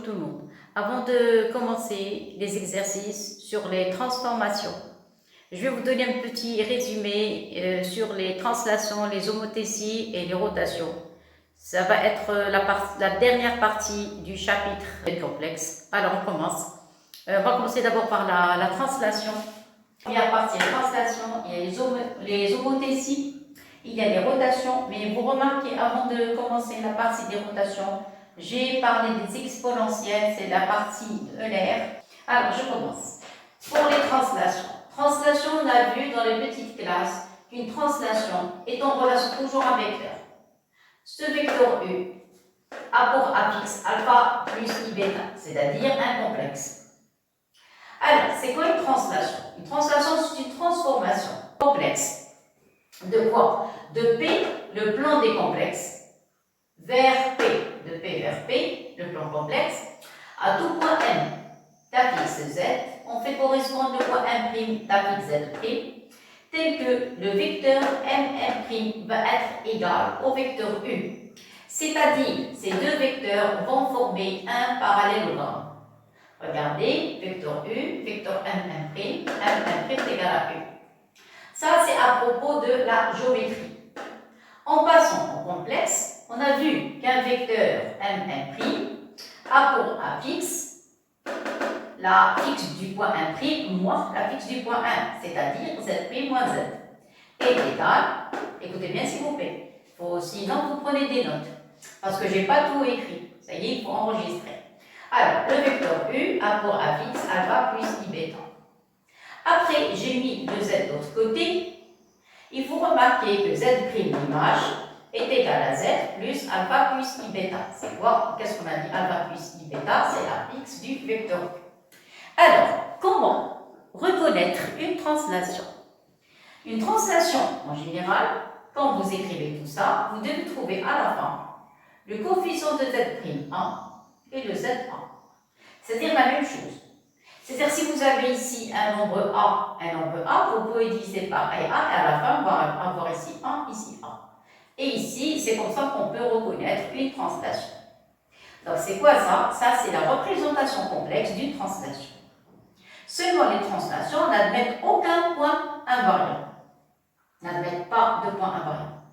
tout le monde. Avant de commencer les exercices sur les transformations, je vais vous donner un petit résumé sur les translations, les homothéties et les rotations. Ça va être la dernière partie du chapitre des complexes. Alors on commence. On va commencer d'abord par la translation. Première partie, la translation, il y a les homothéties, il y a les rotations, mais vous remarquez avant de commencer la partie des rotations, j'ai parlé des exponentielles, c'est la partie de l'air. Alors, je commence. Pour les translations. Translation, on a vu dans les petites classes qu'une translation est en relation toujours un vecteur. Ce vecteur U a pour apixe alpha plus I bêta, c'est-à-dire un complexe. Alors, c'est quoi une translation? Une translation, c'est une transformation complexe. De quoi? De P, le plan des complexes, vers P, de P vers P, le plan complexe, à tout point M, d'affixe Z, on fait correspondre le point M' d'affixe Z', tel que le vecteur MM' va être égal au vecteur U. C'est-à-dire, ces deux vecteurs vont former un parallélogramme. Regardez, vecteur U, vecteur MM', MM' est égal à U. Ça, c'est à propos de la géométrie. En passant au complexe, on a vu qu'un vecteur MM' a pour apixe la fixe du point 1' moins la fixe du point 1, c'est-à-dire Z' moins Z, est égal, écoutez bien s'il vous plaît, sinon vous prenez des notes, parce que je n'ai pas tout écrit, ça y est, il faut enregistrer. Alors, le vecteur U a pour apixe alpha plus I bêta. Après, j'ai mis le Z de l'autre côté. Il faut remarquer que Z' l'image est égal à Z plus alpha plus I bêta. C'est quoi? Qu'est-ce qu'on a dit? Alpha plus I bêta, c'est l'apixe du vecteur U. Alors, comment reconnaître une translation? Une translation, en général, quand vous écrivez tout ça, vous devez trouver à la fin le coefficient de Z'1 et le Z1. C'est-à-dire la même chose. C'est-à-dire si vous avez ici un nombre A, vous pouvez diviser par A et à la fin, on va avoir ici 1, ici 1. Et ici, c'est comme ça qu'on peut reconnaître une translation. Donc c'est quoi ça? Ça, c'est la représentation complexe d'une translation. Seulement les translations n'admettent aucun point invariant. N'admettent pas de point invariant.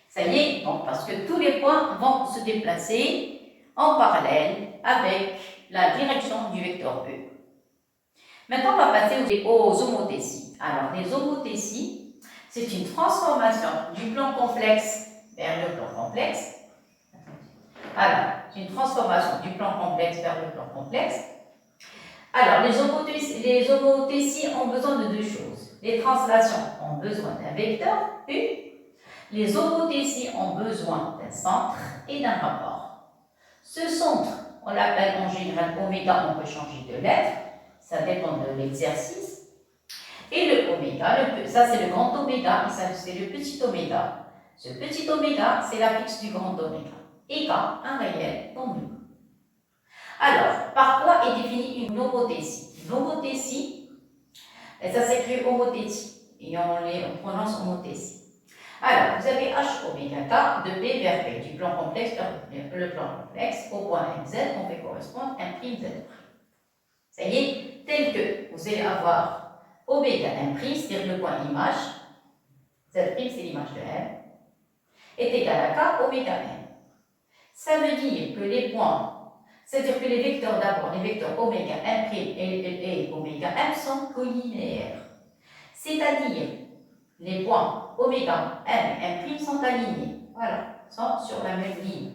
Ça y est, donc, parce que tous les points vont se déplacer en parallèle avec la direction du vecteur E. Maintenant, on va passer aux homothéties. Alors, les homothéties, c'est une transformation du plan complexe vers le plan complexe. Alors, c'est une transformation du plan complexe vers le plan complexe. Alors, les homothéties ont besoin de deux choses. Les translations ont besoin d'un vecteur U. Les homothéties ont besoin d'un centre et d'un rapport. Ce centre, on l'appelle en général oméga, on peut changer de lettre. Ça dépend de l'exercice. Et le oméga, ça c'est le grand oméga, et ça c'est le petit oméga. Ce petit oméga, c'est la fixe du grand oméga, égal un réel dans nous. Alors, par quoi est définie une homothétie? Une homothétie, ça s'écrit homothétie, et on prononce homothétie. Alors, vous avez H oméga K de P vers P, du plan complexe vers le plan complexe, au point MZ, on fait correspondre un prime Z'. Ça y est, tel que vous allez avoir oméga M', c'est-à-dire le point image, Z' c'est l'image de M, est égal à K oméga M. Ça veut dire que les points, c'est-à-dire que les vecteurs d'abord, les vecteurs oméga M' et oméga M sont collinéaires. C'est-à-dire, les points oméga M et M' sont alignés. Voilà, sont sur la même ligne.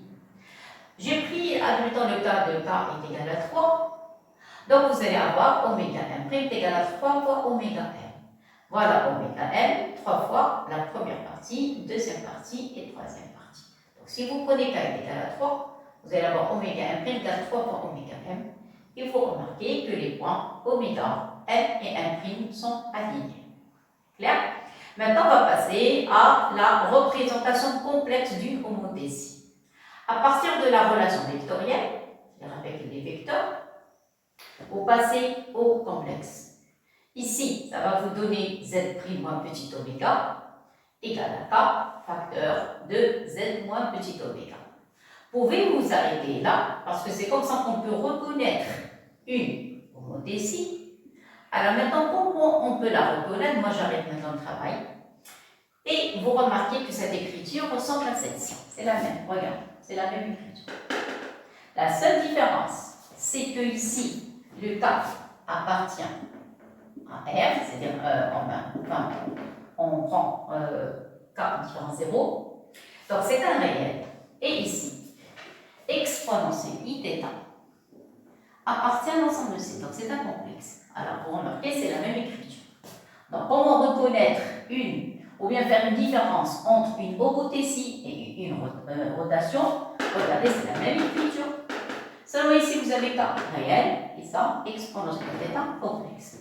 J'ai pris, admettons le cas de K est égal à 3. Donc, vous allez avoir oméga M' est égal à 3 fois oméga M. Voilà oméga M, 3 fois la première partie, deuxième partie et troisième partie. Donc, si vous prenez K est égal à 3, vous allez avoir oméga M' égal à 3 fois oméga M. Il faut remarquer que les points oméga M et M' sont alignés. Clair? Maintenant, on va passer à la représentation complexe d'une homothétie. À partir de la relation vectorielle, c'est-à-dire avec les vecteurs, vous passez au complexe. Ici, ça va vous donner Z' moins petit oméga égal à K facteur de Z moins petit oméga. Vous pouvez vous arrêter là, parce que c'est comme ça qu'on peut reconnaître une homothétie. Alors maintenant, comment on peut la reconnaître? Moi, j'arrête maintenant le travail. Et vous remarquez que cette écriture ressemble à celle-ci. C'est la même, regarde, c'est la même écriture. La seule différence, c'est que ici, le K appartient à R, c'est-à-dire on prend K différent 0. Donc c'est un réel. Et ici, exponentielle I θ appartient à l'ensemble de C. Donc c'est un complexe. Alors pour remarquer, c'est la même écriture. Donc comment reconnaître une, ou bien faire une différence entre une homothétie et une rotation? Regardez, c'est la même écriture. Seulement ici, vous avez K réel, et ça, exponentielle θ complexe.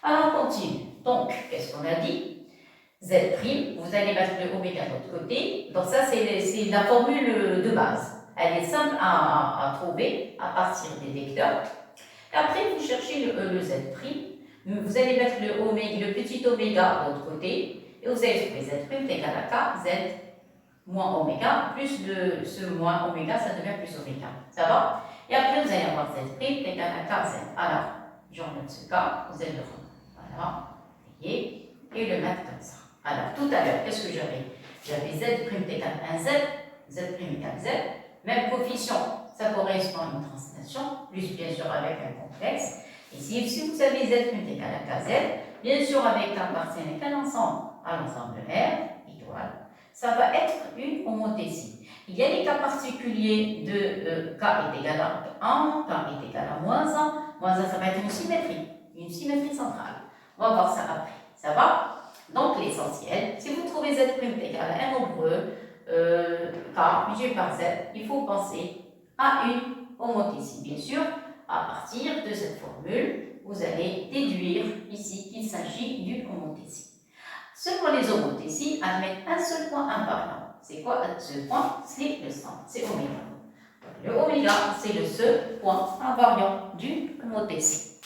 Alors on continue. Donc, qu'est-ce qu'on a dit? Z', vous allez mettre le oméga de l'autre côté. Donc ça, c'est la formule de base. Elle est simple à trouver à partir des vecteurs. Et après, vous cherchez le Z'. Vous allez mettre le petit oméga de l'autre côté. Et vous allez trouver Z' est égal à K, Z moins oméga, plus ce moins oméga, ça devient plus oméga. Ça va? Et après, vous allez avoir Z' est égal à K, Z. Alors, j'enlève ce K, vous allez le rendre. Voilà. Voyez? Et le mettre comme ça. Alors, tout à l'heure, qu'est-ce que j'avais? J'avais Z' égal à 1Z, Z' égale Z. Même coefficient, ça correspond à une translation, plus bien sûr avec un complexe. Ici, si vous avez Z' égal à KZ, bien sûr avec K appartient à l'ensemble R, étoile, ça va être une homothétie. Il y a des cas particuliers de K est égal à 1, K est égal à moins 1. Moins 1, ça va être une symétrie centrale. On va voir ça après. Ça va? Donc l'essentiel, si vous trouvez Z' égal à un nombreux, K multiplié par Z, il faut penser à une homothétie. Bien sûr, à partir de cette formule, vous allez déduire ici qu'il s'agit d'une homothétie. Seulement les homothéties admettent un seul point invariant. C'est quoi ce point? C'est le centre, c'est oméga. Le oméga, c'est le seul point invariant d'une homothétie.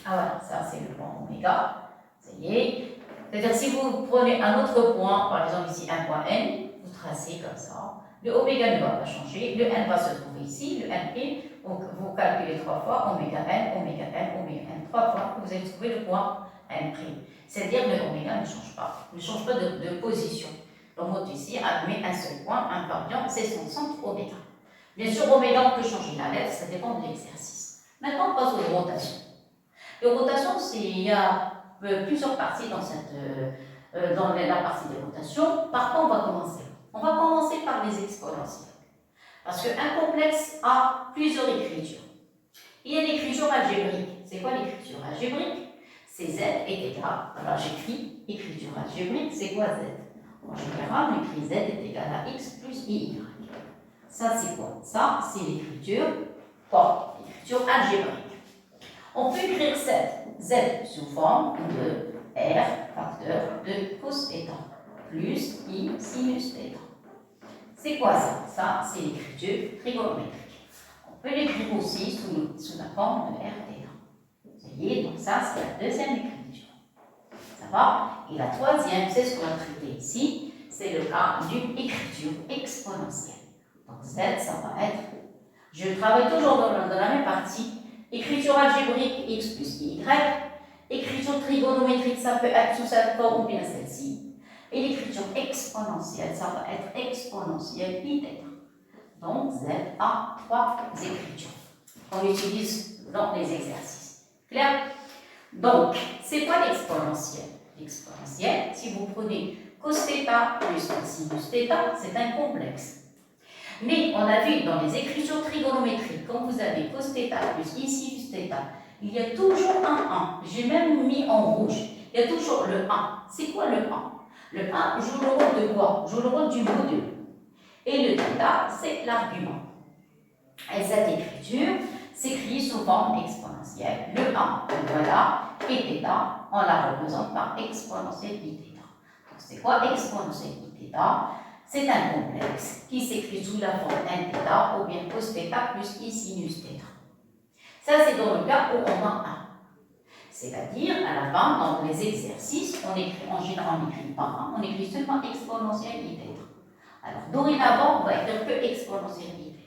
Ah voilà, ça c'est le point oméga. Ça y est. C'est-à-dire si vous prenez un autre point, par exemple ici un point n, vous tracez comme ça. Le oméga ne va pas changer, le n va se trouver ici, le n', donc vous calculez 3 fois, oméga n, oméga n, oméga n, 3 fois, vous allez trouver le point n'. C'est-à-dire que l'oméga ne change pas, de position. L'homothétie admet un seul point invariant, c'est son centre oméga. Bien sûr, oméga, on peut changer la lettre, ça dépend de l'exercice. Maintenant, on passe aux rotations. Les rotations, il y a plusieurs parties dans la partie des rotations. Par quoi on va commencer? On va commencer par les exponentielles. Parce qu'un complexe a plusieurs écritures. Il y a l'écriture algébrique. C'est quoi l'écriture algébrique? C'est Z est égal. Alors j'écris écriture algébrique, c'est quoi Z? En général, on écrit Z est égal à X plus IY. Ça, c'est quoi? Ça, c'est l'écriture quoi? L'écriture algébrique. On peut écrire Z sous forme de R, facteur de cos θ, plus I sinus θ. C'est quoi ça? Ça, c'est l'écriture trigonométrique. On peut l'écrire aussi sous la forme de Rθ. Vous voyez, donc ça, c'est la deuxième écriture. Ça va? Et la troisième, c'est ce qu'on a traité ici, c'est le cas d'une écriture exponentielle. Donc Z, ça va être, je travaille toujours dans la même partie, écriture algébrique X plus Y, écriture trigonométrique, ça peut être sous cette forme ou bien celle-ci. Et l'écriture exponentielle, ça va être exponentielle I θ. Donc Z a trois écritures qu'on utilise dans les exercices. Clair? Donc, c'est quoi l'exponentielle? L'exponentielle, si vous prenez cos θ plus sinus θ, c'est un complexe. Mais on a vu dans les écritures trigonométriques, quand vous avez cos θ plus I sinus θ, il y a toujours un 1. J'ai même mis en rouge. Il y a toujours le 1. C'est quoi le 1? Le 1 joue le rôle de quoi? Joue le rôle du module. Et le θ, c'est l'argument. Et cette écriture s'écrit sous forme exponentielle. Le 1, voilà, et θ, on la représente par exponentielle I θ. Donc c'est quoi exponentielle I θ? C'est un complexe qui s'écrit sous la forme n θ ou bien cos θ plus I sinus θ. Ça, c'est dans le cas où on a 1. C'est-à-dire, à la fin, dans les exercices, on écrit, en général, on n'écrit pas 1, on écrit seulement exponentielle I θ. Alors, dorénavant, on va écrire que exponentielle I θ.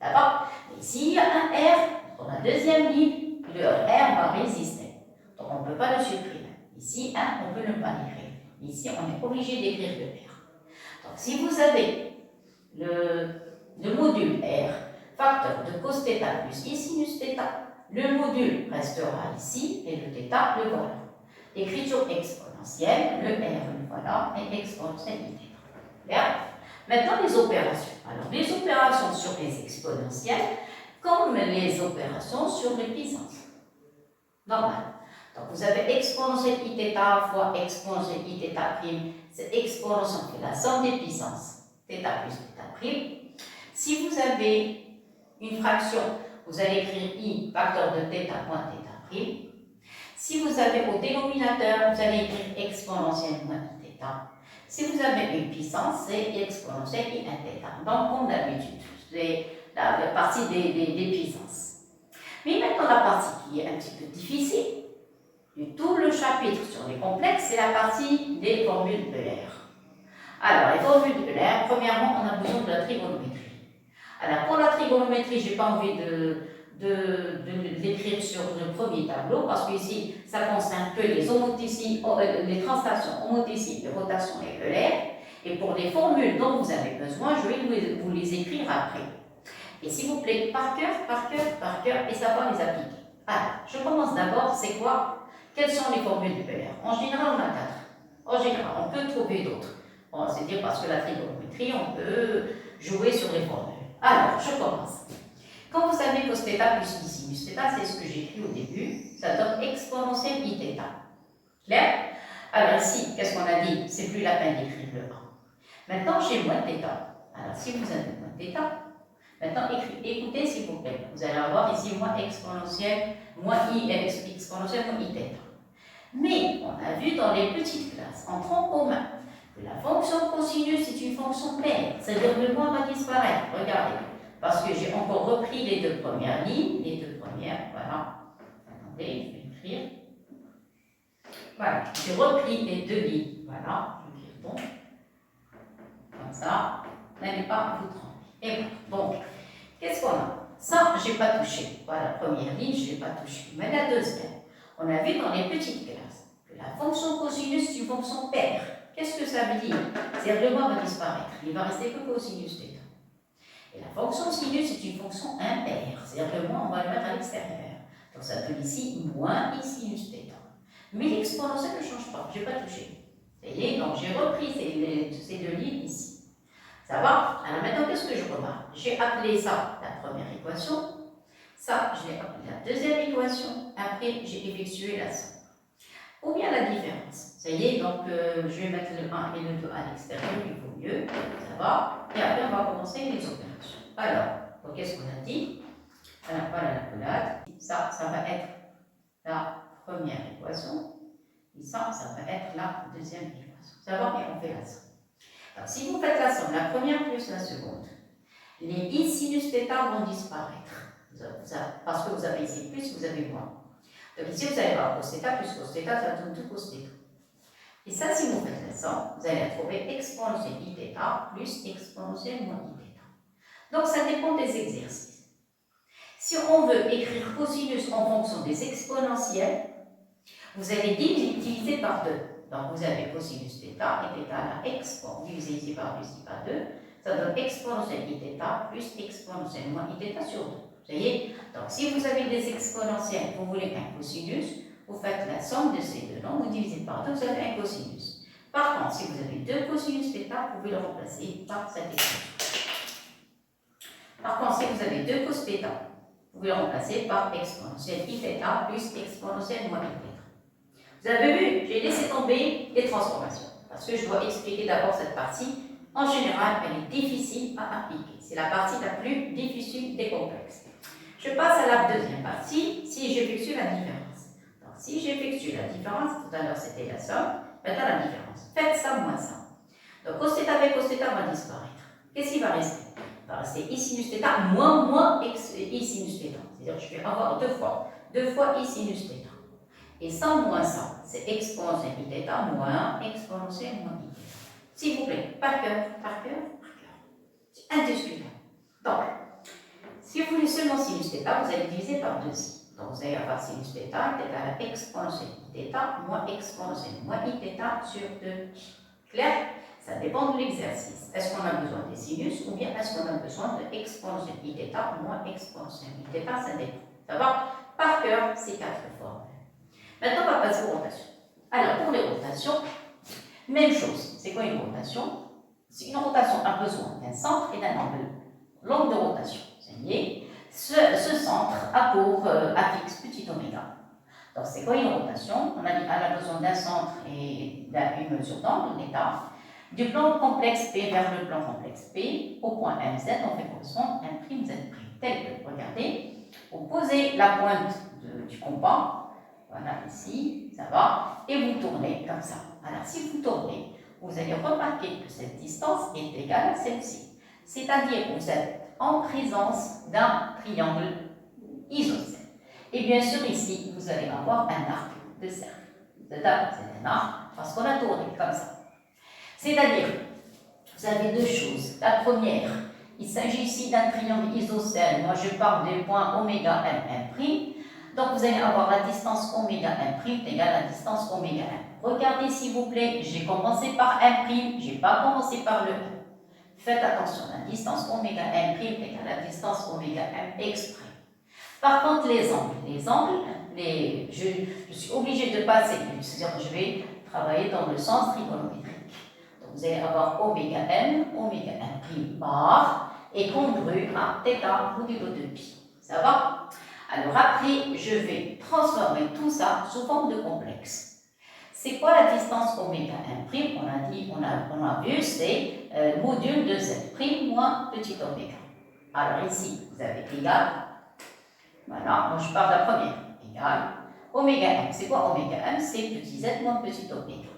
D'accord? Et s'il y a un R, pour la deuxième ligne, le R va résister. Donc, on ne peut pas le supprimer. Ici, on peut ne pas l'écrire. Ici, on est obligé d'écrire le R. Donc, si vous avez le module R, facteur de cos θ plus I sinus θ, le module restera ici et le θ, le voilà. Écriture exponentielle, le R, le voilà, et exponentielle I θ. Clair? Maintenant, les opérations. Alors, les opérations sur les exponentielles, comme les opérations sur les puissances. Normal. Donc, vous avez exponentielle I θ fois exponentielle I θ prime. C'est exponentielle, c'est la somme des puissances. θ plus θ prime. Si vous avez une fraction, vous allez écrire I facteur de θ moins θ prime. Si vous avez au dénominateur, vous allez écrire exponentielle moins I θ. Si vous avez une puissance, c'est exponentielle I 1 θ. Donc, comme d'habitude, c'est la partie des puissances. Mais maintenant, la partie qui est un petit peu difficile, de tout le chapitre sur les complexes, c'est la partie des formules Euler. Alors, les formules Euler, premièrement, on a besoin de la trigonométrie. Alors, pour la trigonométrie, je n'ai pas envie de l'écrire sur le premier tableau, parce que ici, ça concerne que les homothéties, les translations, homothéties, les rotations et Euler. Et pour les formules dont vous avez besoin, je vais vous les écrire après. Et s'il vous plaît, par cœur, et savoir les appliquer. Alors, je commence d'abord, c'est quoi? Quelles sont les formules Euler? En général, on a 4. En général, on peut trouver d'autres. Bon, c'est dire parce que la trigonométrie, on peut jouer sur les formules. Alors, je commence. Quand vous savez cos θ plus I sinus θ, c'est ce que j'ai écrit au début, ça donne exponentielle I θ. Clair? Alors ici, qu'est-ce qu'on a dit? C'est plus la peine d'écrire le 1. Maintenant, j'ai moins θ. Alors, si vous avez moins θ, maintenant, écoutez s'il vous plaît. Vous allez avoir ici moins exponentielle, moins I, exponentielle, moins I θ. Mais, on a vu dans les petites classes, en tronc commun, que la fonction cosinus est une fonction paire, c'est-à-dire le moins va disparaître. Regardez, parce que j'ai encore repris les deux premières lignes, voilà. Attendez, je vais écrire. Voilà, j'ai repris les deux lignes, voilà, je vais écrire bon. Comme ça, n'allez pas vous tromper. Et voilà, donc, qu'est-ce qu'on a? Ça, je n'ai pas touché. Voilà, la première ligne, je n'ai pas touché. Mais la deuxième, on a vu dans les petites classes que la fonction cosinus est une fonction paire. Qu'est-ce que ça veut dire? C'est-à-dire que le moins va disparaître. Il ne va rester que cosinus θ. Et la fonction sinus est une fonction impaire. C'est-à-dire que le moins, on va le mettre à l'extérieur. Donc ça donne ici moins I sinus θ. Mais l'exponentielle ne change pas. Je n'ai pas touché. Vous voyez? Donc j'ai repris ces deux lignes ici. Ça va? Alors maintenant, qu'est-ce que je remarque? J'ai appelé ça la première équation. Ça, je l'ai appelé la deuxième équation. Après, j'ai effectué la somme. Ou bien la différence. Ça y est, donc je vais mettre le 1 et le 2 à l'extérieur, il vaut mieux. Ça va? Et après, on va commencer les opérations. Alors, qu'est-ce qu'on a dit? Alors, voilà la collade. Ça va être la première équation. Et ça va être la deuxième équation. Ça va? Et on fait la somme. Alors, si vous faites la somme, la première plus la seconde, les I sinus θ vont disparaître. Parce que vous avez ici plus, vous avez moins. Donc ici, vous allez avoir cos θ plus cos θ, ça donne tout cos θ. Et ça, si vous faites la somme, vous allez trouver exponentielle I θ plus exponentielle moins I θ. Donc ça dépend des exercices. Si on veut écrire cosinus en fonction des exponentielles, vous allez diviser par 2. Donc vous avez cosinus θ et θ là, expo, divisé ici par 2, ça donne exponentielle I θ plus exponentielle moins I θ sur 2. Vous voyez? Donc si vous avez des exponentielles, vous voulez un cosinus, vous faites la somme de ces deux nombres, vous divisez par 2, vous avez un cosinus. Par contre, si vous avez deux cosinus θ, vous pouvez le remplacer par cette équation. Par contre, si vous avez deux cos θ, vous pouvez le remplacer par exponentielle I θ plus exponentielle moins I θ. Vous avez vu, j'ai laissé tomber les transformations, parce que je dois expliquer d'abord cette partie. En général, elle est difficile à appliquer. C'est la partie la plus difficile des complexes. Je passe à la deuxième partie, si j'effectue la différence. Donc, si j'effectue la différence, tout à l'heure c'était la somme, maintenant la différence. Faites ça moins ça. Donc, cos θ avec cos θ va disparaître. Qu'est-ce qui va rester? Il va rester I sinus θ moins I sinus θ. C'est-à-dire que je vais avoir deux fois I sinus θ. Et 100 moins 100, c'est exponentielle I θ moins exponentielle moins I θ. S'il vous plaît, par cœur. C'est indiscutable. Donc, si vous voulez seulement sinus θ, vous allez diviser par 2i. Donc, vous allez avoir sinus θ est égal à exponentielle iθ moins exponentielle moins iθ sur 2i. Clair? Ça dépend de l'exercice. Est-ce qu'on a besoin des sinus ou bien est-ce qu'on a besoin de exponentielle iθ moins exponentielle iθ? Ça dépend. Ça va? Par cœur, ces 4 formules. Maintenant, on va passer aux rotations. Alors, pour les rotations, même chose. C'est quoi une rotation? C'est une rotation a besoin d'un centre et d'un angle. L'angle de rotation, c'est-à-dire ce centre a pour affixe petit oméga. Donc, c'est quoi une rotation? On a dit qu'elle a besoin d'un centre et d'une mesure d'angle, d'état. Du plan complexe P vers le plan complexe P, au point MZ, on fait correspondre un' Z'. Tel que, regardez, vous posez la pointe du compas, voilà ici, ça va, et vous tournez comme ça. Alors, si vous tournez, vous allez remarquer que cette distance est égale à celle-ci. C'est-à-dire que vous êtes en présence d'un triangle isocèle. Et bien sûr, ici, vous allez avoir un arc de cercle. C'est un arc parce qu'on a tourné comme ça. C'est-à-dire, vous avez deux choses. La première, il s'agit ici d'un triangle isocèle. Moi, je parle des points oméga m'. Donc, vous allez avoir la distance oméga m' égale à la distance oméga m. Regardez, s'il vous plaît, j'ai commencé par m', je n'ai pas commencé par le m. Faites attention, la distance oméga m' égale à la distance oméga m exprès. Par contre, les angles, je suis obligée de passer, c'est-à-dire que je vais travailler dans le sens trigonométrique. Donc, vous allez avoir oméga m bar, est congru à θ modulo de pi. Ça va? Alors après, je vais transformer tout ça sous forme de complexe. C'est quoi la distance oméga m'? On a vu, c'est module de z' moins petit oméga. Alors ici, vous avez égal. Voilà, moi je parle de la première. Égal. Oméga m, c'est quoi oméga m? C'est petit z moins petit oméga.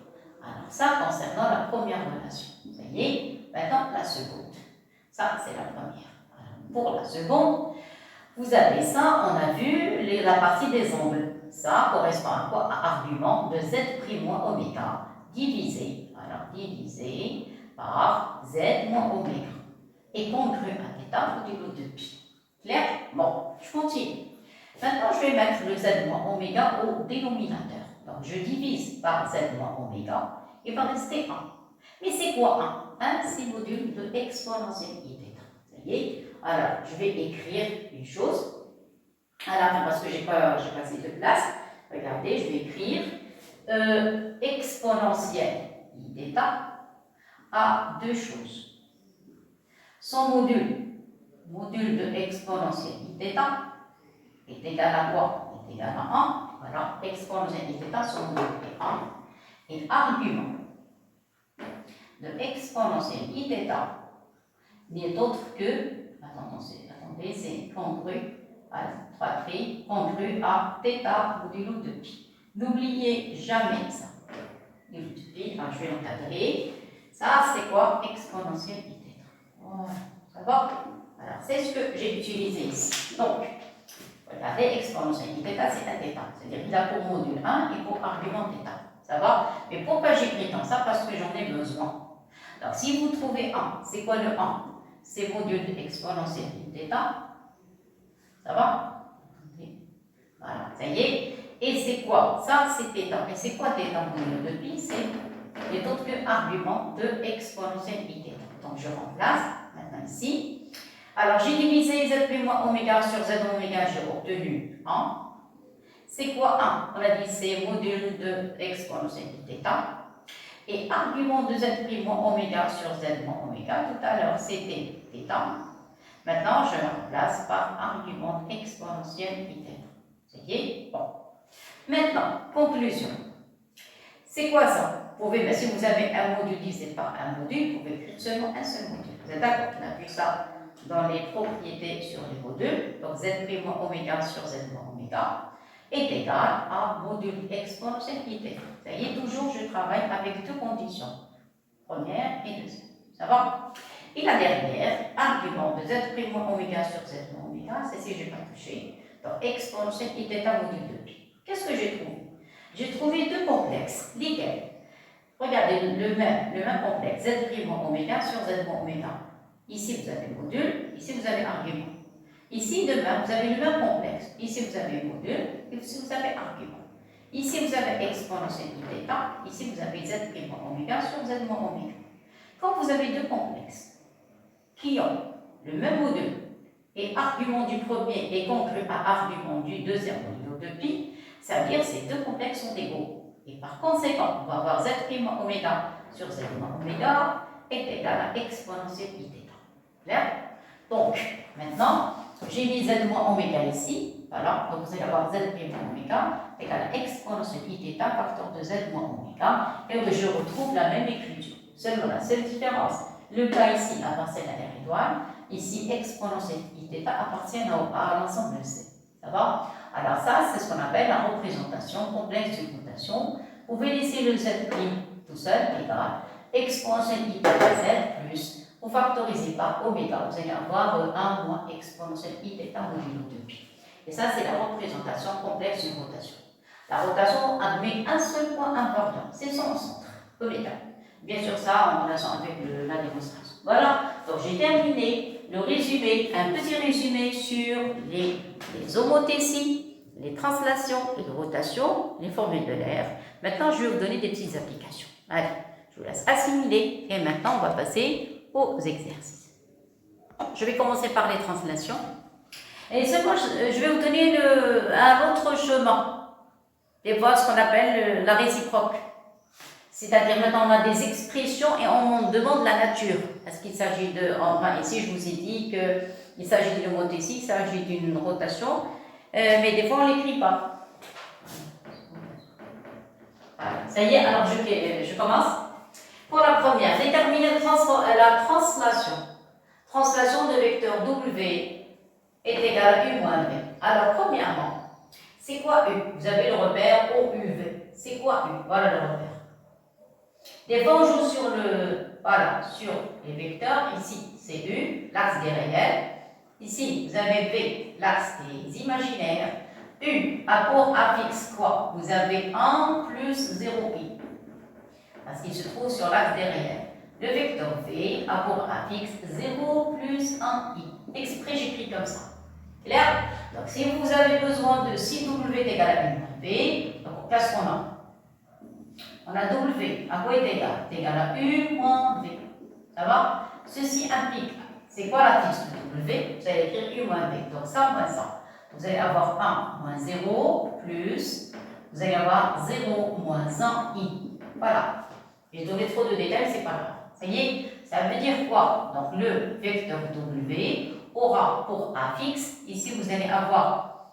Alors ça, concernant la première relation. Vous voyez? Maintenant, la seconde. Ça, c'est la première. Alors, pour la seconde, vous avez ça, on a vu la partie des angles. Ça correspond à quoi? À argument de z' moins oméga divisé, alors divisé par z moins oméga. Et congru à θ modulo de pi. Clair? Bon, je continue. Maintenant, je vais mettre le z moins oméga au dénominateur. Donc, je divise par z moins oméga. Il va rester 1. Mais c'est quoi 1? 1, c'est module de exponentielle iθ. Ça y est? Alors, je vais écrire une chose. À la fin, parce que j'ai pas assez de place. Regardez, je vais écrire exponentielle iθ à deux choses. Son module de exponentielle iθ est égal à quoi? Est égal à 1. Voilà, exponentielle iθ, son module est 1. Et argument de exponentielle iθ n'est autre que, attendez, c'est congru à θ modulo de pi. N'oubliez jamais ça. Modulo de pi, je vais l'encadrer. Ça, c'est quoi? Exponentielle iθ. Voilà, ça va? Alors, c'est ce que j'ai utilisé ici. Donc, regardez, exponentielle iθ, c'est un θ. C'est-à-dire qu'il a pour module 1 et pour argument θ. Ça va? Mais pourquoi j'écris comme ça? Parce que j'en ai besoin. Donc, si vous trouvez 1, c'est quoi le 1? C'est module de exponentielle iθ. Ça va? Voilà, ça y est. Et c'est quoi? Ça, c'est θ. Et c'est quoi θ modulo de pi? C'est d'autre que argument de exponentielle iθ. Donc, je remplace maintenant ici. Alors, j'ai divisé z' moins oméga sur z oméga, j'ai obtenu 1. C'est quoi 1? On a dit c'est module de exponentielle iθ. Et argument de z' moins oméga sur z moins oméga, tout à l'heure, c'était θ. Maintenant, je le remplace par argument exponentielle iθ. Ça y est? Bon. Maintenant, conclusion. C'est quoi ça? Vous pouvez, si vous avez un module divisé par un module, vous pouvez écrire seulement un seul module. Vous êtes d'accord? On a vu ça dans les propriétés sur les modules. Donc, z' moins oméga sur z moins oméga est égal à module exponentielle iθ. Ça y est, toujours, je travaille avec deux conditions. Première et deuxième. Ça va? Et la dernière, argument de z' moins oméga sur z moins oméga, c'est si je n'ai pas touché. Donc, exponentielle iθ module de pi. Qu'est-ce que j'ai trouvé? J'ai trouvé deux complexes. Lesquels? Regardez, le même complexe, z' moins oméga sur z moins oméga. Ici, vous avez module. Ici, vous avez argument. Ici, demain, vous avez le même complexe. Ici, vous avez module. Ici, vous avez argument. Ici, vous avez exponentielle i θ. Ici, vous avez z' oméga sur z moins oméga. Quand vous avez deux complexes qui ont le même module et argument du premier est conclu à argument du deuxième module de pi, ça veut dire que ces deux complexes sont égaux. Et par conséquent, on va avoir z' oméga sur z moins oméga est égal à exponentielle i θ. Clair? Donc, maintenant, j'ai mis z moins oméga ici. Voilà, donc vous allez avoir z' moins oméga égale à exponentielle i θ facteur de z moins oméga. Et je retrouve la même écriture. Seulement la seule différence. Le cas ici appartient à la étoile. Ici, exponentielle i θ appartient à l'ensemble C. Ça va? Alors ça, c'est ce qu'on appelle la représentation complexe d'une rotation. Vous pouvez laisser le z' tout seul égal exponentielle i θ z plus. Vous factorisez par oméga, vous allez avoir 1 moins exponentielle i θ modulo 2pi. Et ça, c'est la représentation complexe d'une rotation. La rotation admet un seul point important, c'est son centre, oméga. Bien sûr, ça en relation avec la démonstration. Voilà, donc j'ai terminé le résumé, un petit résumé sur les homothéties, les translations, les rotations, les formules de l'air. Maintenant, je vais vous donner des petites applications. Allez, je vous laisse assimiler et maintenant, on va passer aux exercices. Je vais commencer par les translations. Et seulement, je vais vous donner un autre chemin. Des fois, ce qu'on appelle la réciproque. C'est-à-dire, maintenant, on a des expressions et on demande la nature. Est-ce qu'il s'agit de... Enfin, ici, je vous ai dit qu'il s'agit d'une homothétie, il s'agit d'une rotation. Mais des fois, on ne l'écrit pas. Voilà. Ça y est, alors je commence. Pour la première, déterminer la translation. Translation de vecteur W est égal à U moins V. Alors, premièrement, c'est quoi U? Vous avez le repère OUV. C'est quoi U? Voilà le repère. Des fois, on joue sur sur les vecteurs. Ici, c'est U, l'axe des réels. Ici, vous avez V, l'axe des imaginaires. U a pour affixe quoi? Vous avez 1 plus 0i. Parce qu'il se trouve sur l'axe des réels. Le vecteur V a pour affixe 0 plus 1i. Exprès, j'écris comme ça. Clair? Donc, si vous avez besoin de si W est égal à U moins V, donc qu'est-ce qu'on a? On a W, à quoi est égal? C'est égal à U moins V. Ça va? Ceci implique, c'est quoi l'affixe de W? Vous allez écrire U moins V. Donc ça moins ça. Vous allez avoir 1 moins 0 plus, vous allez avoir 0 moins 1i. Voilà. J'ai donné trop de détails, c'est pas grave. Ça y est? Ça veut dire quoi? Donc le vecteur W aura pour affixe, ici vous allez avoir,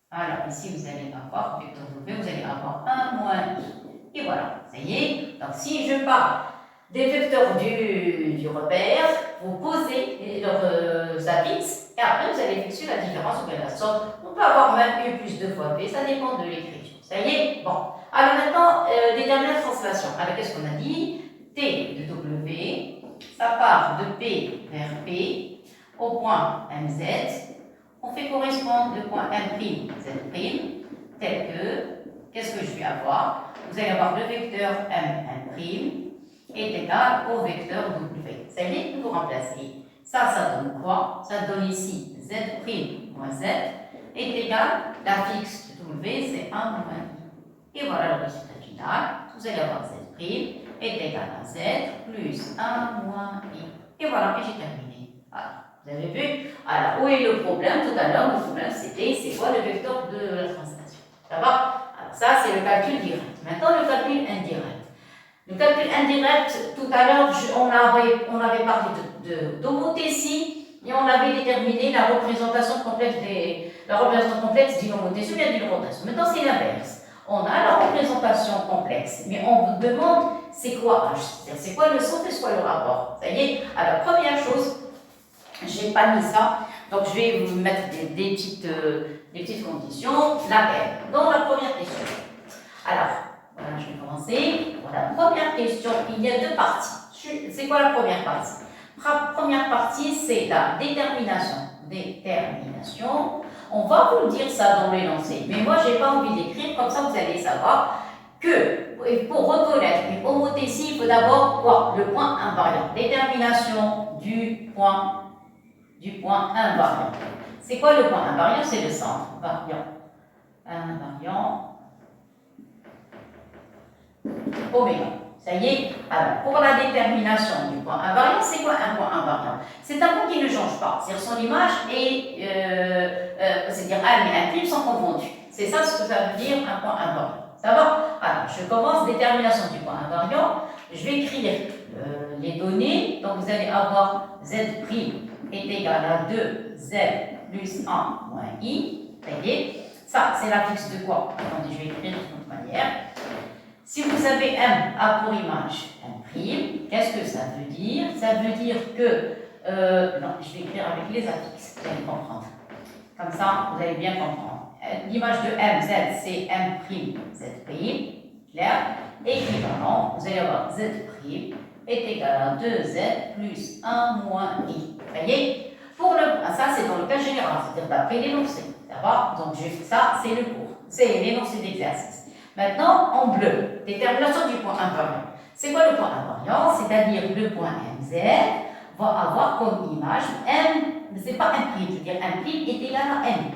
alors ici vous allez avoir, vecteur W, vous allez avoir 1 moins i. Et voilà, ça y est. Donc, si je parle des vecteurs du repère, vous posez leurs affixes et après vous allez effectuer la différence ou la somme. On peut avoir même U plus 2 fois V, ça dépend de l'écriture. Ça y est? Bon. Alors maintenant, déterminer la translation. Alors, qu'est-ce qu'on a dit? T de W, ça part de P vers P au point MZ. On fait correspondre le point M', Z', tel que, qu'est-ce que je vais avoir? Vous allez avoir le vecteur M', est égal au vecteur W. Ça y est, vous remplacez. Ça donne quoi? Ça donne ici Z' moins Z est égal, l'affixe de W, c'est 1 moins I. Et voilà le résultat final. Vous allez avoir Z' est égal à Z plus 1 moins I. Et voilà, et j'ai terminé. Voilà. Vous avez vu? Alors, où est le problème? Tout à l'heure, le problème, c'était, c'est quoi le vecteur de la translation? Ça va? Alors, ça, c'est le calcul direct. Maintenant, le calcul indirect. Le calcul indirect, tout à l'heure, on avait parlé d'homothétie et on avait déterminé la représentation complexe d'une homothétie ou bien d'une rotation. Maintenant, c'est l'inverse. On a la représentation complexe, mais on vous demande c'est quoi H, c'est quoi le centre et c'est quoi le rapport. Ça y est. Alors, première chose, je n'ai pas mis ça, donc je vais vous mettre des petites conditions. Laquelle? Dans la première question. Alors, voilà, je vais commencer. Pour la première question, il y a deux parties. C'est quoi la première partie? Première partie, c'est la détermination. Détermination. On va vous dire ça dans l'énoncé, mais moi, je n'ai pas envie d'écrire, comme ça, vous allez savoir. que pour reconnaître une homothétie, il faut d'abord voir le point invariant. Détermination du point invariant. C'est quoi le point invariant? C'est le centre. Invariant oméga. Ça y est. Alors, pour la détermination du point invariant, c'est quoi un point invariant? C'est un point qui ne change pas. C'est-à-dire son image et c'est-à-dire M et M' sont confondus. C'est ça ce que ça veut dire un point invariant. Ça va? Alors, je commence détermination du point invariant. Je vais écrire les données. Donc, vous allez avoir Z' est égal à 2Z plus 1 moins I. Vous voyez? Ça, c'est la fixe de quoi? Attendez, je vais écrire d'une autre manière. Si vous avez M a pour image M', qu'est-ce que ça veut dire? Ça veut dire que... non, je vais écrire avec les affixes, vous allez comprendre. Comme ça, vous allez bien comprendre. L'image de MZ, c'est M', Z', clair? Équivalent, vous allez avoir Z' est égal à 2Z plus 1 moins I. Vous voyez? Pour ça, c'est dans le cas général, c'est-à-dire d'après l'énoncé. Ça va? Donc, ça, c'est le cours. C'est l'énoncé d'exercice. Maintenant, en bleu, détermination du point invariant. C'est quoi le point invariant? C'est-à-dire le point MZ va avoir comme image M, c'est pas M', je veux dire M' est égal à M.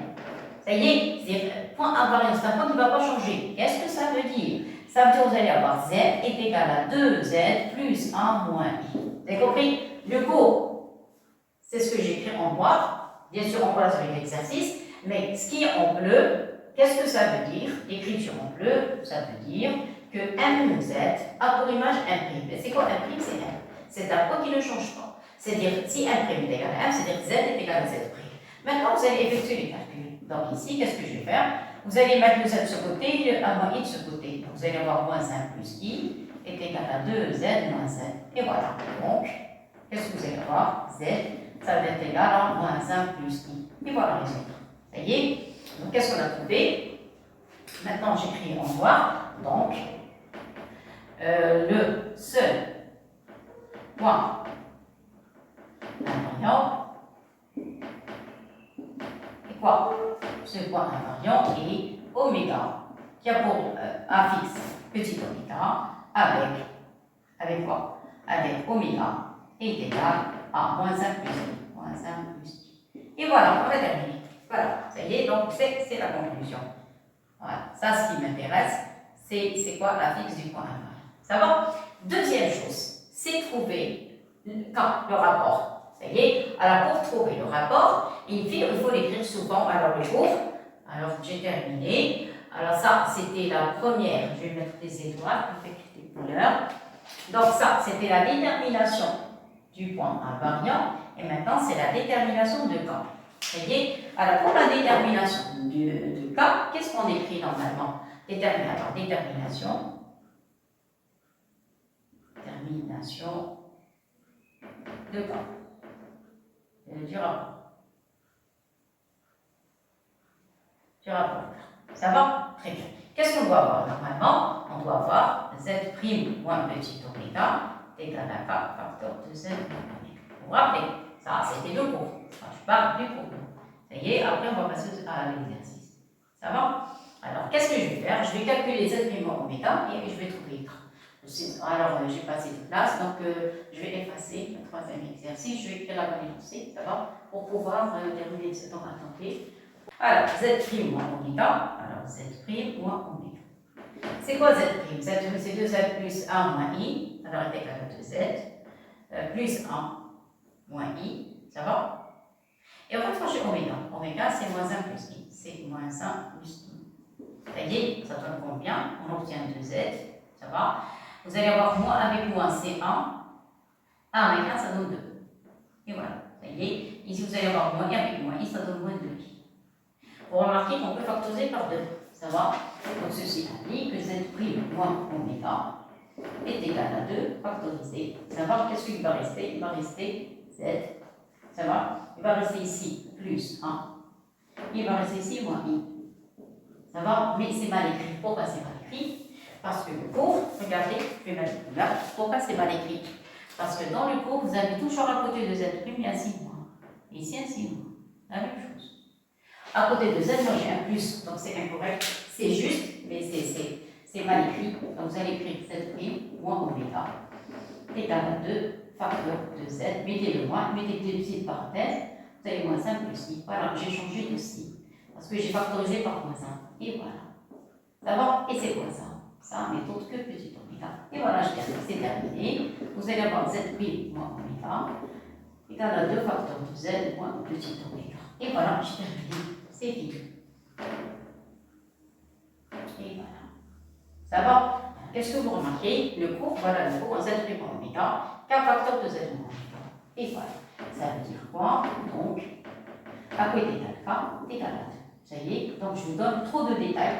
Ça y est, c'est point invariant, c'est un point qui ne va pas changer. Qu'est-ce que ça veut dire? Ça veut dire que vous allez avoir Z est égal à 2Z plus 1 moins I. Vous avez compris? Le cours, c'est ce que j'ai écrit en noir. Bien sûr, on voit ça avec l'exercice, mais ce qui est en bleu, qu'est-ce que ça veut dire? L'écriture en bleu, ça veut dire que MZ a pour image M'. C'est quoi M'? C'est M. C'est un point qui ne change pas. C'est-à-dire, si M' est égal à M, c'est-à-dire que Z est égal à Z'. Maintenant, vous allez effectuer les calculs. Donc ici, qu'est-ce que je vais faire? Vous allez mettre le Z de ce côté, le 1 moins I de ce côté. Donc, vous allez avoir moins 1 plus I est égal à 2Z moins Z. Et voilà. Donc, qu'est-ce que vous allez avoir? Z, ça va être égal à moins 1 plus I. Et voilà les autres. Ça y est? Donc, qu'est-ce qu'on a trouvé? Maintenant, j'écris en noir. Donc, le seul point invariant est quoi? Ce point invariant est oméga, qui a pour affixe petit oméga, avec quoi? Avec oméga est égal à moins 1 plus I. Moins 1 plus I. Et voilà, on a terminé. Voilà, ça y est, donc c'est la conclusion. Voilà, ça ce qui m'intéresse, c'est quoi la fixe du point invariant. Ça va? Deuxième chose, c'est trouver le rapport. Ça y est, alors pour trouver le rapport, il faut l'écrire souvent. Alors le cours, alors j'ai terminé. Alors ça, c'était la première, je vais mettre des étoiles avec des couleurs. Donc ça, c'était la détermination du point invariant. Et maintenant, c'est la détermination de K. Vous voyez? Alors, pour la détermination de K, qu'est-ce qu'on écrit normalement? Détermination de K. Du rapport. Ça va? Très bien. Qu'est-ce qu'on doit avoir normalement? On doit avoir Z' moins petit oméga égal à K facteur de Z moins oméga. Vous vous rappelez? Ça, c'était le cours. Je parle du cours. Ça y est, après, on va passer à l'exercice. Ça va? Alors, qu'est-ce que je vais faire? Je vais calculer Z' moins oméga et je vais trouver K. Alors, j'ai passé de place, donc je vais effacer le troisième exercice. Je vais écrire la bonne énoncée, ça va? Pour pouvoir terminer ce temps à tenter. Alors, Z' moins oméga. Alors, Z' moins oméga. C'est quoi Z'? Z', c'est 2Z plus 1 moins I. Alors, est égal à 2Z. Plus 1 moins I. Ça va? Et on va changer oméga. Oméga, c'est moins 1 plus I. C'est moins 1 plus I. Vous voyez, ça donne combien? On obtient 2Z. Ça va? Vous allez avoir moins avec moins, c'est 1. 1 avec 1, ça donne 2. Et voilà. Vous voyez, ici, vous allez avoir moins avec moins I, ça donne moins 2I. Vous remarquez qu'on peut factoriser par 2. Ça va? Donc, ceci indique que Z' moins oméga est égal à 2 factorisé. Ça va? Qu'est-ce qu'il va rester? Il va rester Z. Ça va? Il va rester ici plus 1. Il va rester ici moins I. Ça va? Mais c'est mal écrit. Pourquoi c'est mal écrit? Parce que le cours, regardez, je vais mettre là. Pourquoi c'est mal écrit? Parce que dans le cours, vous avez toujours à côté de Z', il y a un signe moins. Et ici, un signe moins. La même chose. À côté de Z, moi j'ai un plus, donc c'est incorrect. C'est juste, mais c'est mal écrit. Donc vous allez écrire Z' moins oméga égale à 2 facteur de Z. Mettez le moins, mettez des petites parenthèses. Vous avez moins 1 plus I. Voilà, j'ai changé de si. Parce que j'ai factorisé par moins 1. Et voilà. Ça va? Et c'est quoi ça? Ça, méthode que petit oméga. Et voilà, c'est terminé. Vous allez avoir Z' moins oméga égale à 2 facteurs de Z moins petit oméga. Et voilà, j'ai terminé. C'est fini. Et voilà. Ça va? Qu'est-ce que vous remarquez? Le cours, voilà le cours en Z' moins oméga, qu'un facteur de Z moins oméga. Et voilà. Ça veut dire quoi? Donc, à quoi est égal K égale à 2. Ça y est, donc je vous donne trop de détails.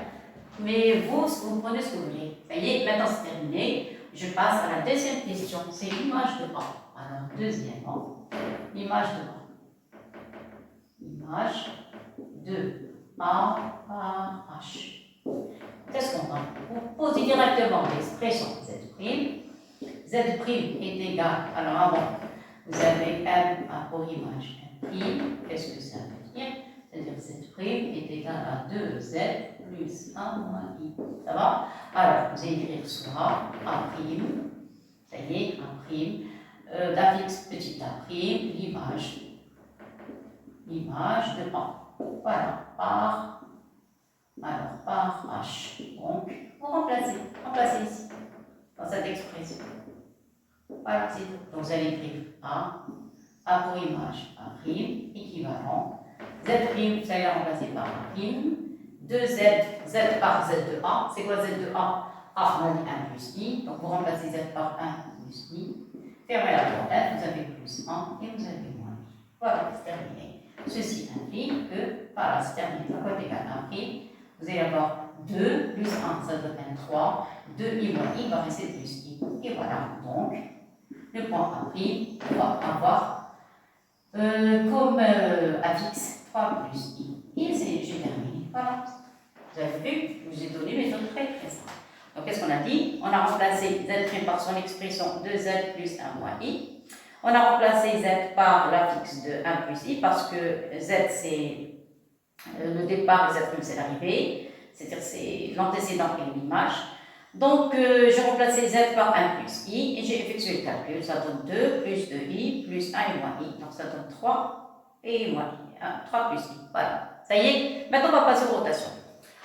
Mais vous prenez ce que vous voulez. Ça y est, maintenant c'est terminé. Je passe à la deuxième question. C'est l'image de A. Alors, deuxièmement, l'image de A. L'image de A par H. Qu'est-ce qu'on a? Vous posez directement l'expression Z'. Z' est égal. Alors avant, vous avez M pour image M'. Qu'est-ce que ça veut dire? C'est-à-dire Z' est égal à 2Z plus 1 moins I. Ça va? Alors, vous allez écrire soit A', ça y est, A', d'affixe petit a', l'image de A. Voilà, par H. Donc, vous remplacez ici, dans cette expression. Voilà, c'est tout. Donc, vous allez écrire A pour image, A', équivalent. Z', vous allez la remplacer par A'. 2Z, Z par Z de A. C'est quoi Z de A? A, on a dit 1 plus I. Donc, vous remplacez Z par 1 plus I. Fermez la parenthèse, vous avez plus 1 et vous avez moins I. Voilà, c'est terminé. Ceci implique que, voilà, c'est terminé. La cote égale 1'. Vous allez avoir 2 plus 1, ça donne 3. 2i moins I va rester plus I. Et voilà, donc, le point A' va avoir comme affixe 3 plus I. Et j'ai terminé. Voilà. Vous avez vu, je vous ai donné mes autres très très simples. Donc, qu'est-ce qu'on a dit? On a remplacé Z' par son expression 2Z plus 1 moins I. On a remplacé Z par l'affixe de 1 plus I parce que Z, c'est le départ, Z' c'est l'arrivée. C'est-à-dire c'est l'antécédent et l'image. Donc, j'ai remplacé Z par 1 plus I et j'ai effectué le calcul. Ça donne 2 plus 2I plus 1 et moins I. Donc, ça donne 3 et moins I. 3 plus I. Voilà. Ça y est. Maintenant, on va passer aux rotations.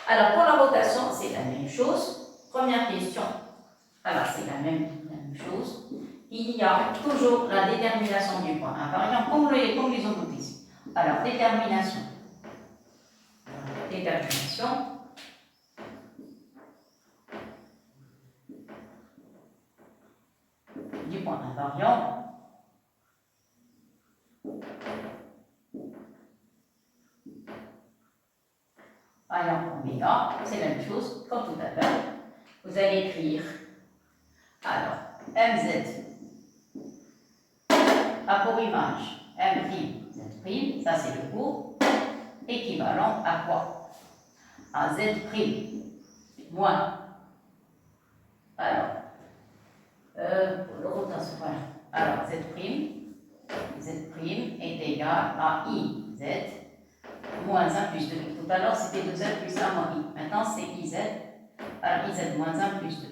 Alors, pour la rotation, c'est la même chose. Première question. Alors, c'est la même chose. Il y a toujours la détermination du point invariant, comme les ont noté ici. Alors, détermination du point invariant. Alors, oméga, c'est la même chose, comme tout à l'heure. Vous allez écrire, alors, MZ a pour image M', Z', ça c'est le cours, équivalent à quoi? À Z' moins. Alors, le rotation, voilà. Alors, Z' est égal à IZ moins 1 plus 2. Tout à l'heure, c'était 2Z plus 1 moins I. Maintenant, c'est IZ. Alors, IZ moins 1 plus 2.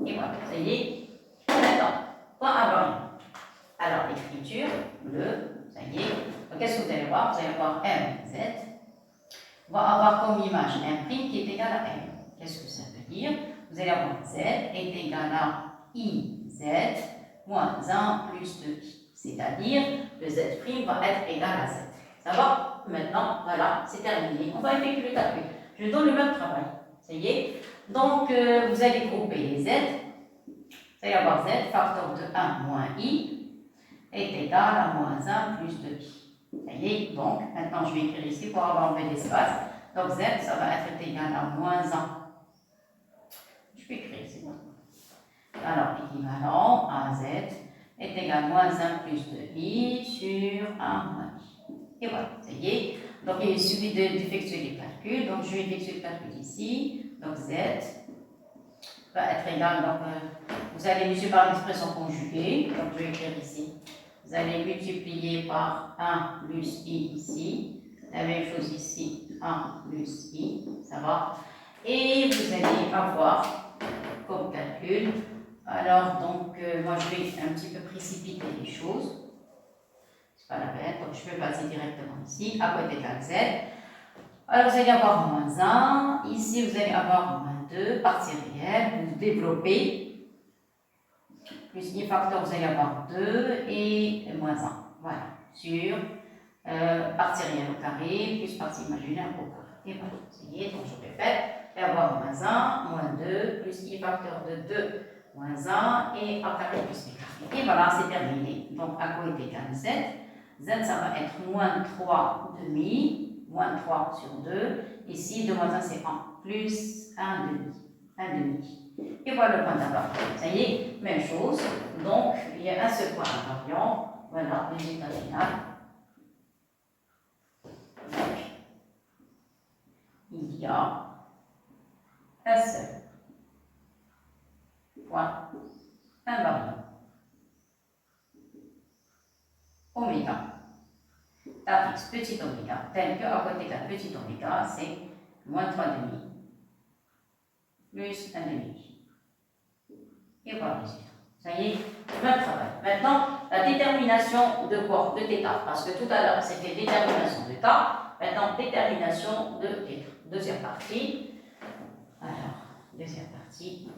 Et voilà, ça y est. Maintenant, point invariant. Alors, l'écriture, ça y est. Donc, qu'est-ce que vous allez voir? Vous allez voir MZ. On va avoir comme image M' qui est égal à M. Qu'est-ce que ça veut dire? Vous allez avoir Z est égal à IZ moins 1 plus 2i. C'est-à-dire, le Z' va être égal à Z. Ça va? Maintenant, voilà, c'est terminé. On va effectuer le calcul. Je donne le même travail. Ça y est. Donc, vous allez grouper les Z. Vous allez avoir Z, facteur de 1 moins I, est égal à moins 1 plus 2i. Ça y est. Donc, maintenant, je vais écrire ici pour avoir enlevé l'espace. Donc, Z, ça va être égal à moins 1. Je vais écrire ici. Alors, équivalent à Z est égal à moins 1 plus 2i sur 1 moins i. Et voilà, ça y est. Donc, il suffit d'effectuer les calculs. Donc, je vais effectuer le calcul ici. Donc, Z va être égal. Donc, vous allez multiplier par l'expression conjuguée. Donc, je vais écrire ici. Vous allez multiplier par 1 plus i ici. La même chose ici, 1 plus i. Ça va. Et vous allez avoir comme calcul. Alors, donc, moi je vais un petit peu précipiter les choses. C'est pas la peine, donc je vais passer directement ici. À quoi est égal Z. Alors, vous allez avoir moins 1. Ici, vous allez avoir moins 2, partie réelle. Vous développez. Plus I facteur, vous allez avoir 2 et moins 1. Voilà. Sur partie réelle au carré, plus partie imaginaire au carré. Et voilà. Ça y est, donc je répète. Et avoir moins 1, moins 2, plus I facteur de 2, moins 1, et A carré plus B carré. Et voilà, c'est terminé. Donc, à quoi est égal Z? Z, ça va être moins 3 demi, moins 3 sur 2. Ici, 2 moins 1, c'est 1, plus 1 demi. 1 demi. Et voilà le point d'invariant. Ça y est, même chose. Donc, il y a un seul point invariant. Voilà, le résultat final. Donc, il y a un seul point invariant. Oméga. A fixe petit oméga, tel que à côté d'un petit oméga, c'est moins 3 demi plus 1 demi. Et voilà le résultat. Ça y est, même travail. Maintenant, la détermination de quoi? De θ. Parce que tout à l'heure, c'était détermination de θ. Maintenant, détermination de θ. Deuxième partie. Alors, deuxième partie.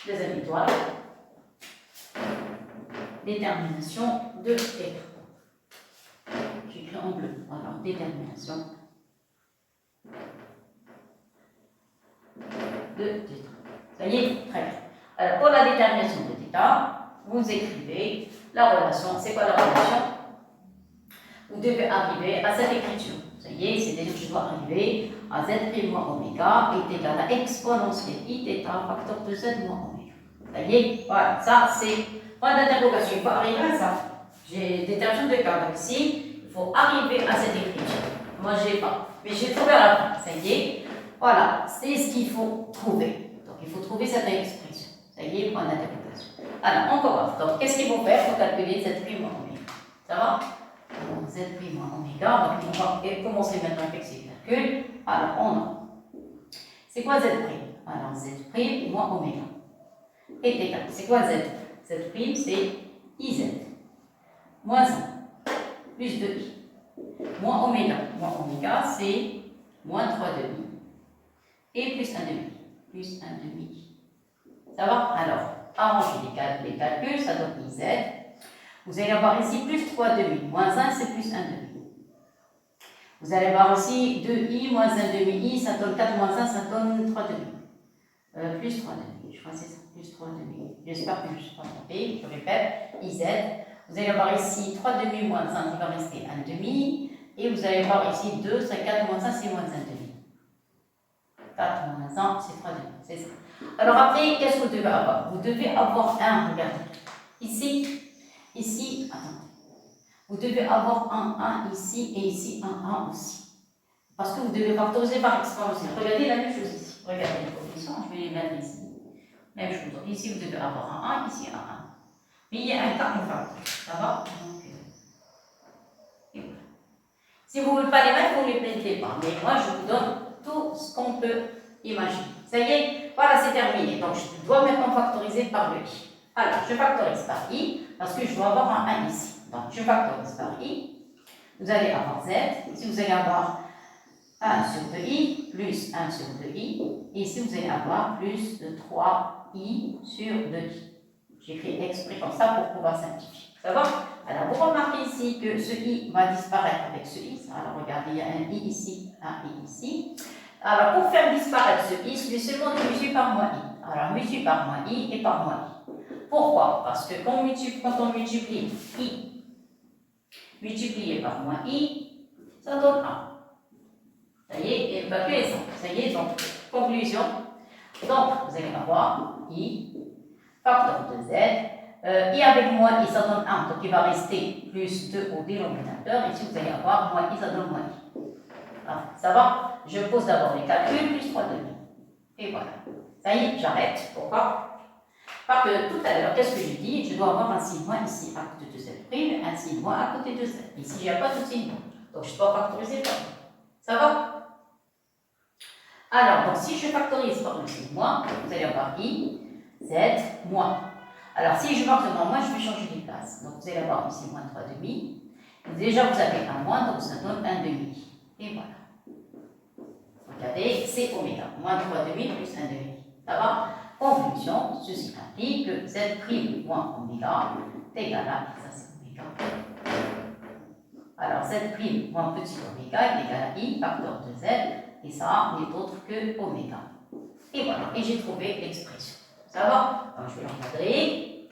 Deuxième étoile. Détermination de θ. J'écris en bleu. Alors, détermination de θ. Ça y est, très bien. Alors, pour la détermination de θ, vous écrivez la relation. C'est quoi la relation? Vous devez arriver à cette écriture. Ça y est, c'est-à-dire que je dois arriver à z' moins oméga est égal à exponentielle I θ facteur de z moins oméga. Ça y est, voilà, ça c'est point d'interrogation. Il faut arriver à ça. J'ai détermination de cas. Donc ici, il faut arriver à cette écriture. Moi, je n'ai pas. Mais j'ai trouvé à la fin. Ça y est, voilà, c'est ce qu'il faut trouver. Donc, il faut trouver cette expression. Ça y est, point d'interrogation. Alors, on commence. Donc, qu'est-ce qu'il faut faire pour calculer z' moins oméga? Ça va? Donc, z' moins oméga. Donc, on va commencer maintenant avec ces calculs. Alors, on a. C'est quoi z'? Alors, z' moins oméga est égal. C'est quoi z? Z', c'est iz. Moins 1 plus 2i. Moins oméga. Moins oméga, c'est moins 3 demi. Et plus 1 demi. Plus 1 demi. Ça va? Alors, arrangez les calculs, ça donne iz. Vous allez avoir ici plus 3 demi. Moins 1, c'est plus 1 demi. Vous allez avoir aussi 2i moins 1 demi-i, ça donne 4 moins 1, ça donne 3 demi. Plus 3 demi, je crois que c'est ça. Plus 3 demi. J'espère que je ne suis pas trompée. Je répète, iz. Vous allez avoir ici 3 demi moins 1, il va rester 1 demi. Et vous allez voir ici 2, c'est 4 moins 1, c'est moins 1 demi. 4 moins 1, c'est 3 demi, c'est ça. Alors après, qu'est-ce que vous devez avoir? Vous devez avoir un, regardez. Ici, attendez. Vous devez avoir un 1 ici et ici un 1 aussi. Parce que vous devez factoriser par exponentielle. Regardez la même chose ici. Regardez les coefficients, je vais les mettre ici. Même chose. Donc ici, vous devez avoir un 1, ici un 1. Mais il y a un cas en facteur. Ça va? Donc, et voilà. Si vous ne voulez pas les mettre, vous ne les mettez pas. Mais moi, je vous donne tout ce qu'on peut imaginer. Ça y est, voilà, c'est terminé. Donc, je dois maintenant factoriser par le i. Alors, je factorise par i parce que je dois avoir un 1 ici. Donc, je factorise par i. Vous allez avoir z. Ici, vous allez avoir 1 sur 2i plus 1 sur 2i. Et ici, vous allez avoir plus de 3i sur 2i. J'écris exprès comme ça pour pouvoir simplifier. Ça va? Alors, vous remarquez ici que ce i va disparaître avec ce i. Alors, regardez, il y a un i ici, un i ici. Alors, pour faire disparaître ce i, je vais seulement multiplier par moins i. Alors, multiplie par moins i et par moins i. Pourquoi? Parce que quand on multiplie i multiplié par moins i, ça donne 1. Ça y est, et le calcul est simple. Ça y est, donc, conclusion. Donc, vous allez avoir i facteur de z. I avec moins i, ça donne 1. Donc, il va rester plus 2 au dénominateur. Ici, vous allez avoir moins i, ça donne moins i. Alors, ça va? Je pose d'abord les calculs, plus 3 demi. Et voilà. Ça y est, j'arrête. Pourquoi? Parce que tout à l'heure, qu'est-ce que j'ai dit? Je dois avoir un signe moins ici à côté de z', un signe moins à côté de z. Ici, il n'y a pas de signe moins. Donc, je dois factoriser par. Ça va? Alors, donc, si je factorise par le signe moins, vous allez avoir I, Z, moins. Alors, si je marque devant moins, je vais changer les places. Donc, vous allez avoir ici moins 3 demi. Déjà, vous avez un moins, donc ça donne un demi. Et voilà. Regardez, c'est oméga. Moins 3 demi plus 1 demi. Ça va? Conclusion, ceci implique que Z' moins oméga est égal à, ça c'est oméga. Alors, Z' moins petit oméga est égal à I facteur de Z. Et ça n'est autre que oméga. Et voilà, et j'ai trouvé l'expression. Ça va? Donc, je vais l'encadrer.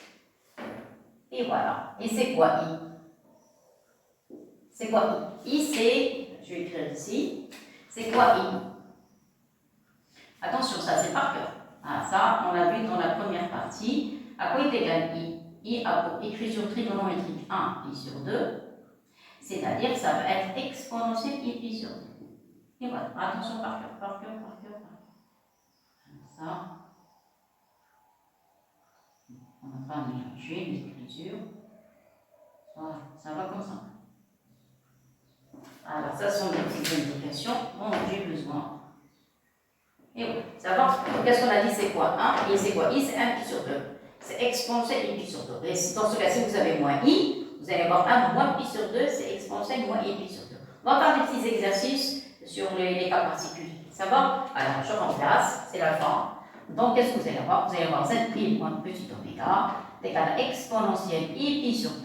Et voilà. Et c'est quoi I? C'est quoi I? I, c'est, je vais écrire ici, c'est quoi I? Attention, ça c'est par cœur. Ah, ça, on l'a vu dans la première partie. À quoi est égal I? I a pour écriture trigonométrique 1 pi sur 2, c'est-à-dire que ça va être exponentiel I pi sur 2. Et voilà, attention par cœur, par cœur, par cœur, par cœur. Ça. On va pas mélanger l'écriture. Voilà, ça va comme ça. Alors, ça sont des petites indications dont j'ai besoin. Et oui, ça va. Qu'est-ce qu'on a dit? C'est quoi 1? I, c'est quoi? I, c'est 1 pi sur 2. C'est exponentiel I pi sur 2. Et dans ce cas-ci, vous avez moins I, vous allez avoir 1 moins pi sur 2, c'est exponentiel moins I pi sur 2. On va faire des petits exercices sur les cas particuliers. Ça va? Alors, je remplace, c'est la fin. Donc, qu'est-ce que vous allez avoir? Vous allez avoir Z' moins petit oméga égal à exponentiel I pi sur 2.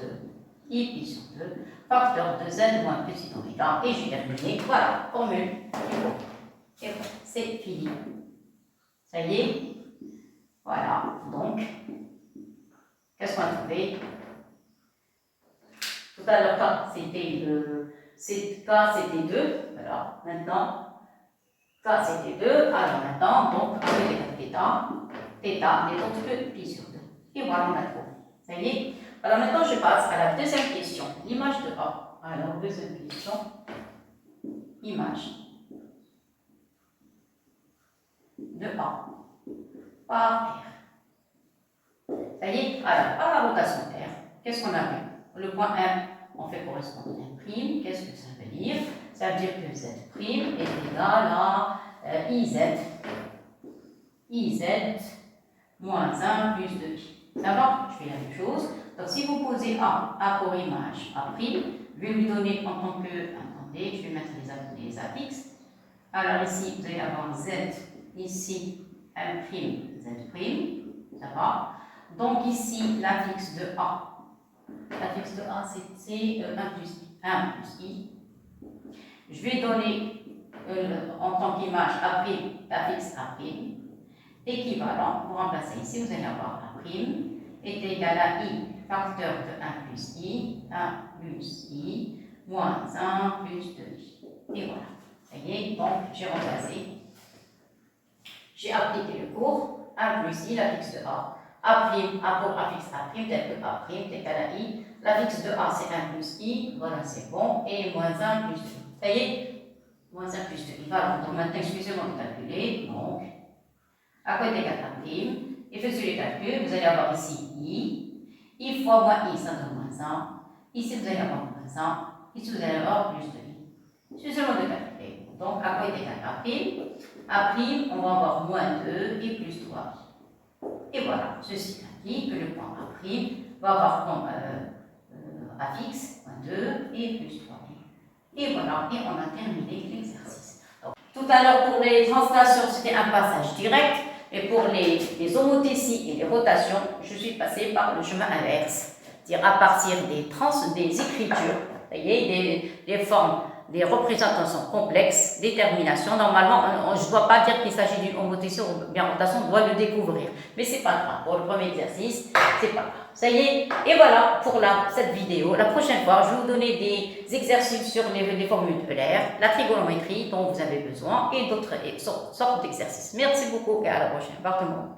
I pi sur 2, facteur de Z moins petit oméga. Et j'ai terminé. Voilà, formule. Et voilà, c'est fini. Ça y est? Voilà, donc, qu'est-ce qu'on a trouvé? Tout à l'heure, K, c'était 2. Voilà, maintenant, K, c'était 2. Alors maintenant, donc, avec θ n'est autre que pi sur 2. Et voilà, on a trouvé. Ça y est? Alors maintenant, je passe à la deuxième question. L'image de A. Alors, deuxième question. Image de A par R. Ça y est? Alors, par la rotation R, qu'est-ce qu'on a vu? Le point M, on fait correspondre à prime. Qu'est-ce que ça veut dire? Ça veut dire que Z' est égal à IZ moins 1 plus 2pi. Ça va? Je fais la même chose. Donc, si vous posez A pour image A', je vais lui donner en tant que, attendez, je vais mettre les affixes. Alors ici, vous allez avoir Z, ici, M', Z', ça va? Donc ici, l'affixe de A. L'affixe de A, c'est 1 plus I. Je vais donner en tant qu'image A', l'affixe A', équivalent, pour remplacer ici, vous allez avoir A' est égal à I, facteur de 1 plus I, moins 1 plus 2i. Et voilà. Ça y est, donc j'ai remplacé. J'ai appliqué le cours. 1 plus I, l'affixe de A. A' pour affixe A', tel que A' est égal à I. L'affixe de A, c'est 1 plus I. Voilà, c'est bon. Et moins 1 plus 2. Ça y est, moins 1 plus 2. Voilà, donc maintenant, excusez-moi de calculer. Donc, à quoi est égal à prime? Effectuez les calculs. Vous allez avoir ici I fois moins I, ça donne moins 1. Ici, vous allez avoir moins 1. Ici, vous allez avoir plus de I. Suffisant de calculer. Donc, à quoi est égal à prime? A', on va avoir moins 2 et plus 3. Et voilà, ceci indique que le point A' va avoir comme affixe moins 2 et plus 3. Et voilà, et on a terminé l'exercice. Tout à l'heure, pour les translations, c'était un passage direct. Et pour les homothéties et les rotations, je suis passée par le chemin inverse. C'est-à-dire à partir des écritures, vous voyez, des formes, des représentations complexes, des terminations. Normalement, je ne dois pas dire qu'il s'agit d'une homothétie ou bien rotation, on doit le découvrir. Mais c'est pas grave. Pour le premier exercice, c'est pas grave. Ça y est. Et voilà pour cette vidéo. La prochaine fois, je vais vous donner des exercices sur les formules Euler, la trigonométrie dont vous avez besoin et d'autres sortes d'exercices. Merci beaucoup et à la prochaine. Au revoir tout le monde.